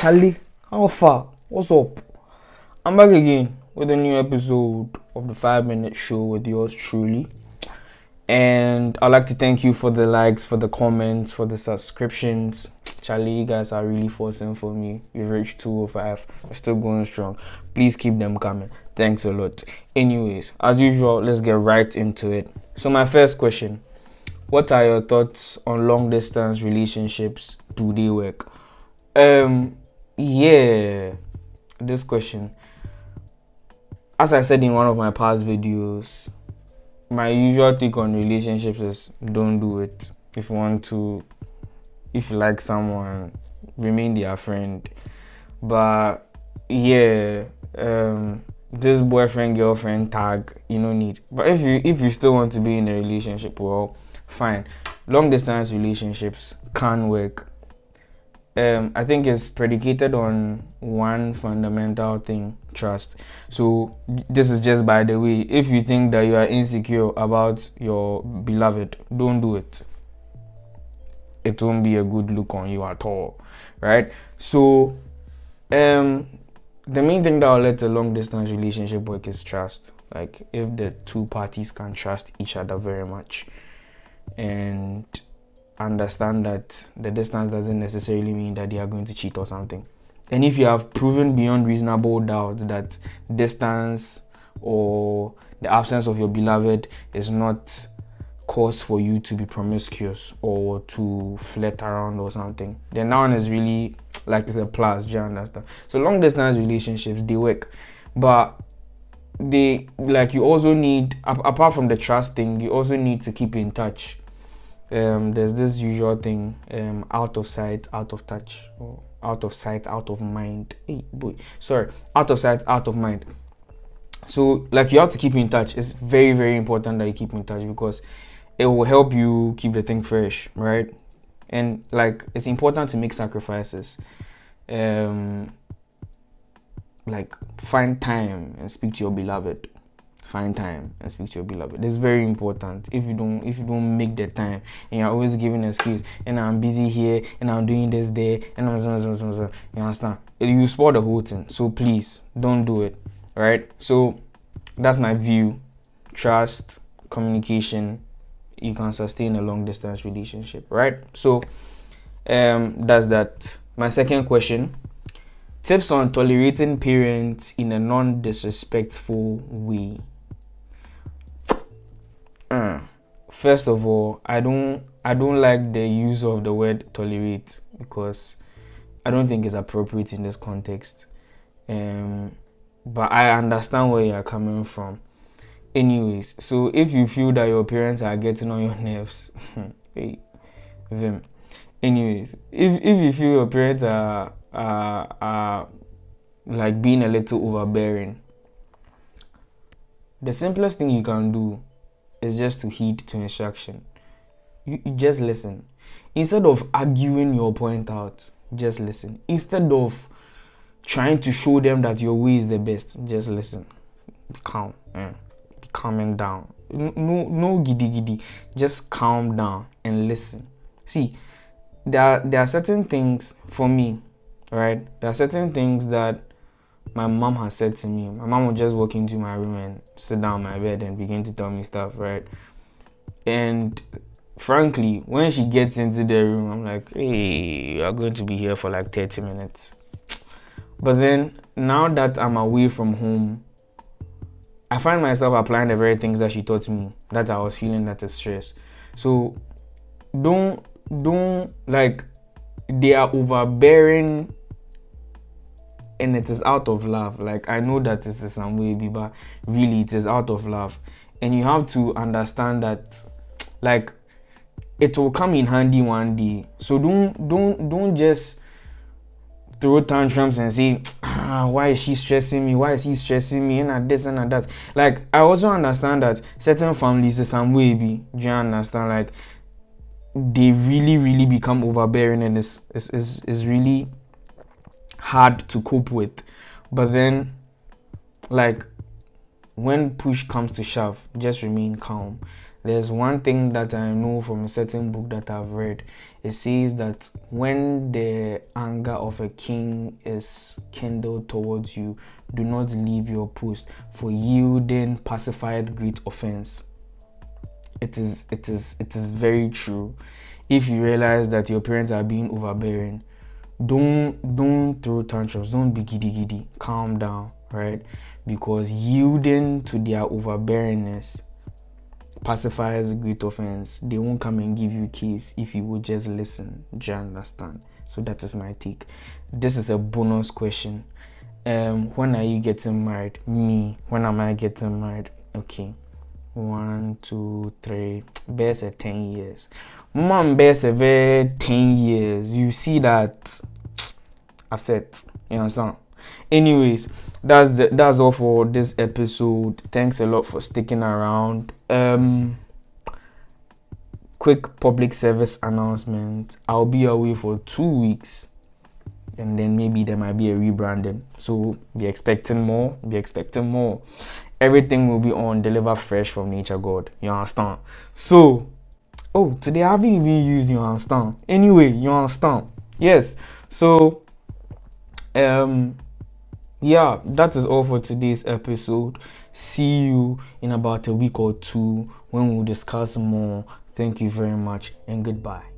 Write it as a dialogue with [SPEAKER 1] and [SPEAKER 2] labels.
[SPEAKER 1] Charlie, how far? What's up? I'm back again with a new episode of the 5 Minute Show with yours truly. And I'd like to thank you for the likes, for the comments, for the subscriptions. Charlie, you guys are really forcing for me. You've reached 205. We're still going strong. Please keep them coming. Thanks a lot. Anyways, as usual, let's get right into it. So my first question. What are your thoughts on long distance relationships? Do they work? Yeah, this question. As I said in one of my past videos, my usual take on relationships is don't do it. If you like someone, remain their friend. But yeah, this boyfriend girlfriend tag, you don't need. But if you still want to be in a relationship, well, fine. Long distance relationships can work. I think it's predicated on one fundamental thing: trust. So this is just by the way. If you think that you are insecure about your beloved, don't do it. It won't be a good look on you at all, right? So the main thing that will let a long distance relationship work is trust. Like if the two parties can trust each other very much and understand that the distance doesn't necessarily mean that they are going to cheat or something. And if you have proven beyond reasonable doubt that distance or the absence of your beloved is not cause for you to be promiscuous or to flirt around or something, then that one is really like it's a plus. Do you understand? So long distance relationships, they work, but they you also need, apart from the trust thing, you also need to keep in touch. There's this usual thing, out of sight, out of touch, or out of sight, out of mind. Out of sight, out of mind. So you have to keep in touch. It's very, very important that you keep in touch because it will help you keep the thing fresh, right? And it's important to make sacrifices. Find time and speak to your beloved. Find time and speak to your beloved. It's very important. If you don't make the time and you're always giving an excuse, and I'm busy here and I'm doing this there and you understand, you spoil the whole thing. So please don't do it. Right? So that's my view. Trust, communication, you can sustain a long distance relationship, right? So that's that. My second question: tips on tolerating parents in a non-disrespectful way. First of all, I don't like the use of the word tolerate because I don't think it's appropriate in this context. But I understand where you are coming from. Anyways, so if you feel that your parents are getting on your nerves, hey, them. Anyways, if you feel your parents are being a little overbearing, the simplest thing you can do is just to heed to instruction. You just listen. Instead of arguing your point out, just listen. Instead of trying to show them that your way is the best, just listen. Be calm. Be calming down. No giddy. Just calm down and listen. See, there are certain things for me, right? There are certain things that my mom has said to me. My mom will just walk into my room and sit down on my bed and begin to tell me stuff, right? And frankly, when she gets into the room, I'm like, hey, you're going to be here for 30 minutes. But then, now that I'm away from home, I find myself applying the very things that she taught me, that I was feeling that is stress. So, don't they are overbearing and it is out of love. I know that it is some way, but really it is out of love. And you have to understand that it will come in handy one day. So don't just throw tantrums and say, why is she stressing me? Why is he stressing me? And this and that. I also understand that certain families is some way, do you understand? They really, really become overbearing and it's really hard to cope with. But then when push comes to shove, just remain calm. There's one thing that I know from a certain book that I've read. It says that when the anger of a king is kindled towards you, do not leave your post, for yielding pacified great offense. It is very true. If you realize that your parents are being overbearing, don't throw tantrums, don't be giddy, calm down, right? Because yielding to their overbearingness pacifies great offense. They won't come and give you case if you would just listen. Do you understand? So that is my take. This is a bonus question. When are you getting married? Me. When am I getting married? Okay. 1, 2, 3. Best at 10 years. Mom, best at 10 years. You see that I've said. You understand? Anyways, that's all for this episode. Thanks a lot for sticking around. Quick public service announcement. I'll be away for 2 weeks, and then maybe there might be a rebranding. So be expecting more. Everything will be on Deliver Fresh from Nature God. You understand? So, today I haven't even used you understand. Anyway, you understand? Yes. So, yeah, that is all for today's episode. See you in about a week or two when we'll discuss more. Thank you very much and goodbye.